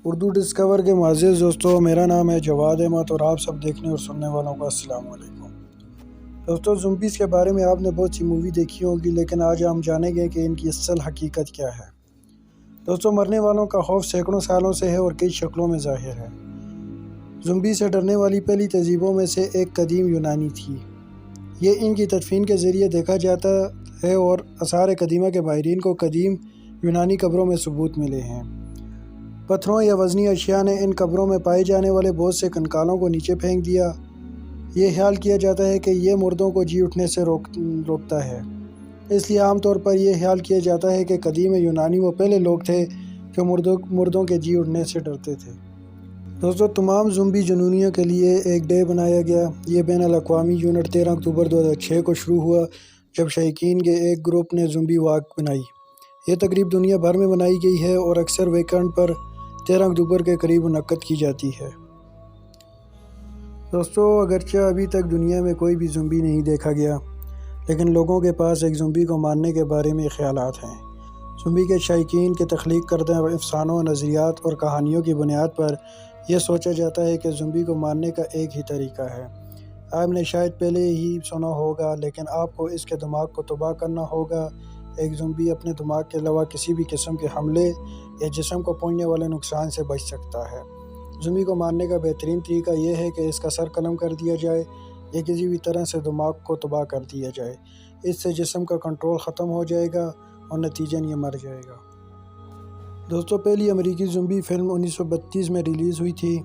Urdu discover کے معزز دوستوں، میرا نام ہے جواد احمد اور آپ سب دیکھنے اور سننے والوں کا السلام علیکم۔ دوستوں، زومبیز کے بارے میں آپ نے بہت سی مووی دیکھی ہوگی، لیکن آج ہم جانیں گے کہ ان کی اصل حقیقت کیا ہے۔ دوستوں، مرنے والوں کا خوف سینکڑوں سالوں سے ہے اور کئی شکلوں میں ظاہر ہے۔ زومبی سے ڈرنے والی پہلی تہذیبوں میں سے ایک قدیم یونانی تھی۔ یہ ان کی تدفین کے ذریعے دیکھا جاتا ہے اور آثار قدیمہ کے ماہرین کو قدیم یونانی قبروں میں ثبوت ملے ہیں۔ پتھروں یا وزنی اشیاء نے ان قبروں میں پائے جانے والے بہت سے کنکالوں کو نیچے پھینک دیا۔ یہ خیال کیا جاتا ہے کہ یہ مردوں کو جی اٹھنے سے روکتا ہے۔ اس لیے عام طور پر یہ خیال کیا جاتا ہے کہ قدیم یونانی وہ پہلے لوگ تھے جو مردوں کے جی اٹھنے سے ڈرتے تھے۔ دوستوں، تمام زومبی جنونیوں کے لیے ایک ڈے بنایا گیا۔ یہ بین الاقوامی یونٹ 13 اکتوبر 2006 کو شروع ہوا، جب شائقین کے ایک گروپ نے زومبی واک بنائی۔ یہ تقریب دنیا بھر میں منائی گئی ہے اور اکثر ویکینڈ پر 13 اکتوبر کے قریب منعقد کی جاتی ہے۔ دوستوں، اگرچہ ابھی تک دنیا میں کوئی بھی زومبی نہیں دیکھا گیا، لیکن لوگوں کے پاس ایک زومبی کو مارنے کے بارے میں خیالات ہیں۔ زومبی کے شائقین کے تخلیق کردہ افسانوں، نظریات اور کہانیوں کی بنیاد پر یہ سوچا جاتا ہے کہ زومبی کو مارنے کا ایک ہی طریقہ ہے۔ آپ نے شاید پہلے ہی سنا ہوگا، لیکن آپ کو اس کے دماغ کو تباہ کرنا ہوگا۔ ایک زومبی اپنے دماغ کے علاوہ کسی بھی قسم کے حملے یا جسم کو پہنچنے والے نقصان سے بچ سکتا ہے۔ زومبی کو مارنے کا بہترین طریقہ یہ ہے کہ اس کا سر قلم کر دیا جائے یا کسی بھی طرح سے دماغ کو تباہ کر دیا جائے۔ اس سے جسم کا کنٹرول ختم ہو جائے گا اور نتیجاً یہ مر جائے گا۔ دوستوں، پہلی امریکی زومبی فلم 1932 میں ریلیز ہوئی تھی۔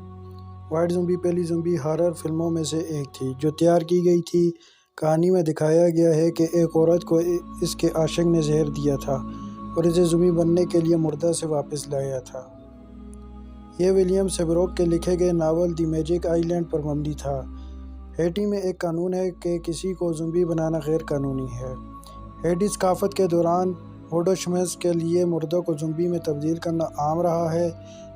وائٹ زومبی پہلی زومبی ہارر فلموں میں سے ایک تھی جو تیار کی گئی تھی۔ کہانی میں دکھایا گیا ہے کہ ایک عورت کو اس کے عاشق نے زہر دیا تھا اور اسے زومبی بننے کے لیے مردہ سے واپس لایا تھا۔ یہ ولیم سیبروک کے لکھے گئے ناول دی میجک آئی لینڈ پر مبنی تھا۔ ہیٹی میں ایک قانون ہے کہ کسی کو زومبی بنانا غیر قانونی ہے۔ ہیٹی ثقافت کے دوران ووڈو کے لیے مردوں کو زومبی میں تبدیل کرنا عام رہا ہے۔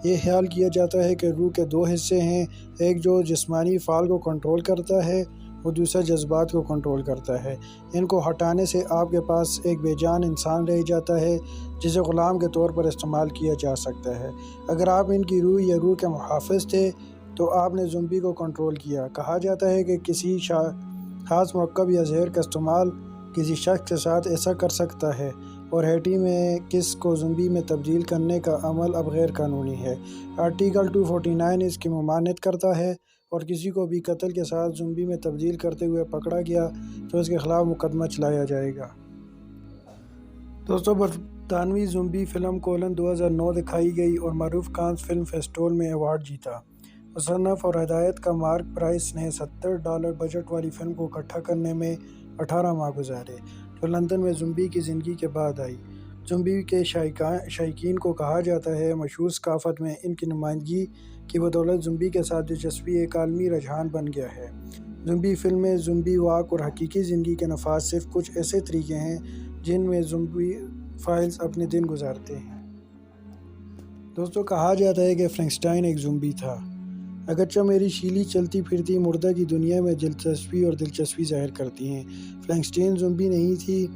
یہ خیال کیا جاتا ہے کہ روح کے دو حصے ہیں، ایک جو جسمانی افعال کو کنٹرول کرتا ہے اور دوسرا جذبات کو کنٹرول کرتا ہے۔ ان کو ہٹانے سے آپ کے پاس ایک بے جان انسان رہ جاتا ہے جسے غلام کے طور پر استعمال کیا جا سکتا ہے۔ اگر آپ ان کی روح یا روح کے محافظ تھے تو آپ نے زومبی کو کنٹرول کیا۔ کہا جاتا ہے کہ کسی خاص مرکب یا زہر کا استعمال کسی شخص کے ساتھ ایسا کر سکتا ہے، اور ہیٹی میں کس کو زومبی میں تبدیل کرنے کا عمل اب غیر قانونی ہے۔ آرٹیکل 249 اس کی ممانعت کرتا ہے، اور کسی کو بھی قتل کے ساتھ زومبی میں تبدیل کرتے ہوئے پکڑا گیا تو اس کے خلاف مقدمہ چلایا جائے گا۔ دوستوں، برطانوی زومبی فلم کولن 2009 دکھائی گئی اور معروف کانز فلم فیسٹیول میں ایوارڈ جیتا۔ مصنف اور ہدایت کار مارک پرائس نے $70 بجٹ والی فلم کو اکٹھا کرنے میں 18 ماہ گزارے، جو لندن میں زومبی کی زندگی کے بعد آئی۔ زومبی کے شائقین کو کہا جاتا ہے مشہور ثقافت میں ان کی نمائندگی کی بدولت زومبی کے ساتھ دلچسپی ایک عالمی رجحان بن گیا ہے۔ زومبی فلمیں، زومبی واک اور حقیقی زندگی کے نفاذ صرف کچھ ایسے طریقے ہیں جن میں زومبی فائلز اپنے دن گزارتے ہیں۔ دوستوں، کہا جاتا ہے کہ فرینکسٹائن ایک زومبی تھا۔ اگرچہ میری شیلی چلتی پھرتی مردہ کی دنیا میں دلچسپی ظاہر کرتی ہیں، فرینکسٹائن زومبی نہیں تھی۔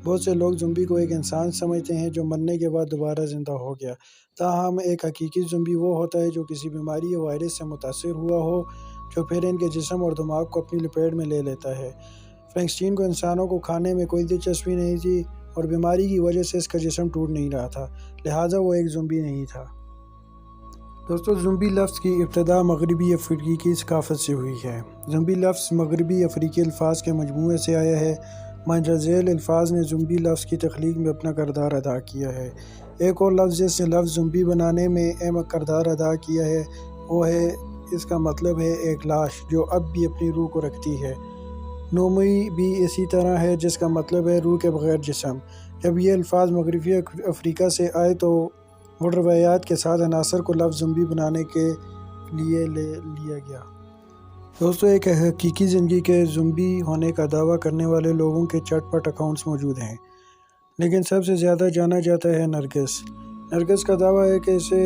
بہت سے لوگ زومبی کو ایک انسان سمجھتے ہیں جو مرنے کے بعد دوبارہ زندہ ہو گیا۔ تاہم ایک حقیقی زومبی وہ ہوتا ہے جو کسی بیماری یا وائرس سے متاثر ہوا ہو، جو پھر ان کے جسم اور دماغ کو اپنی لپیٹ میں لے لیتا ہے۔ فرینکسٹائن کو انسانوں کو کھانے میں کوئی دلچسپی نہیں تھی اور بیماری کی وجہ سے اس کا جسم ٹوٹ نہیں رہا تھا، لہٰذا وہ ایک زومبی نہیں تھا۔ دوستوں، زومبی لفظ کی ابتدا مغربی افریقی ثقافت سے ہوئی ہے۔ زومبی لفظ مغربی افریقی الفاظ کے مجموعے سے آیا ہے۔ مندرجہ ذیل الفاظ نے زومبی لفظ کی تخلیق میں اپنا کردار ادا کیا ہے۔ ایک اور لفظ جس نے لفظ زومبی بنانے میں اہم کردار ادا کیا ہے وہ ہے، اس کا مطلب ہے ایک لاش جو اب بھی اپنی روح کو رکھتی ہے۔ نومی بھی اسی طرح ہے، جس کا مطلب ہے روح کے بغیر جسم۔ جب یہ الفاظ مغربی افریقہ سے آئے تو وہ روایات کے ساتھ عناصر کو لفظ زومبی بنانے کے لیے لے لیا گیا۔ دوستوں، ایک حقیقی زندگی کے زومبی ہونے کا دعویٰ کرنے والے لوگوں کے چٹ پٹ اکاؤنٹس موجود ہیں، لیکن سب سے زیادہ جانا جاتا ہے نرگس۔ نرگس کا دعویٰ ہے کہ اسے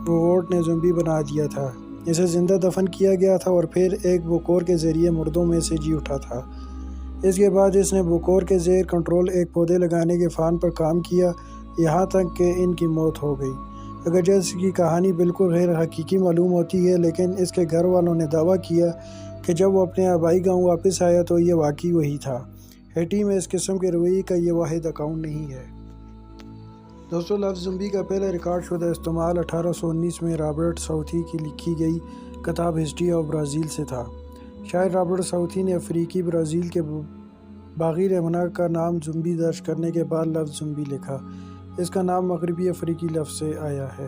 روبوٹ نے زومبی بنا دیا تھا، اسے زندہ دفن کیا گیا تھا اور پھر ایک بوکور کے ذریعے مردوں میں سے جی اٹھا تھا۔ اس کے بعد اس نے بوکور کے زیر کنٹرول ایک پودے لگانے کے فان پر کام کیا، یہاں تک کہ ان کی موت ہو گئی۔ اگرچہ اس کی کہانی بالکل غیر حقیقی معلوم ہوتی ہے، لیکن اس کے گھر والوں نے دعویٰ کیا کہ جب وہ اپنے آبائی گاؤں واپس آیا تو یہ واقعی وہی تھا۔ ہیٹی میں اس قسم کے رویے کا یہ واحد اکاؤنٹ نہیں ہے۔ دوستو، لفظ زومبی کا پہلا ریکارڈ شدہ استعمال 1819 میں رابرٹ ساؤتھی کی لکھی گئی کتاب ہسٹری آف برازیل سے تھا۔ شاعر رابرٹ ساؤتھی نے افریقی برازیل کے باغی رہنما کا نام زومبی درج کرنے کے بعد لفظ زومبی لکھا۔ اس کا نام مغربی افریقی لفظ سے آیا ہے۔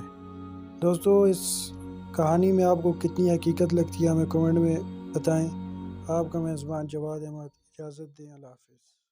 دوستو، اس کہانی میں آپ کو کتنی حقیقت لگتی ہے ہمیں کمنٹ میں بتائیں۔ آپ کا میزبان جواد احمد، اجازت دیں، اللہ حافظ۔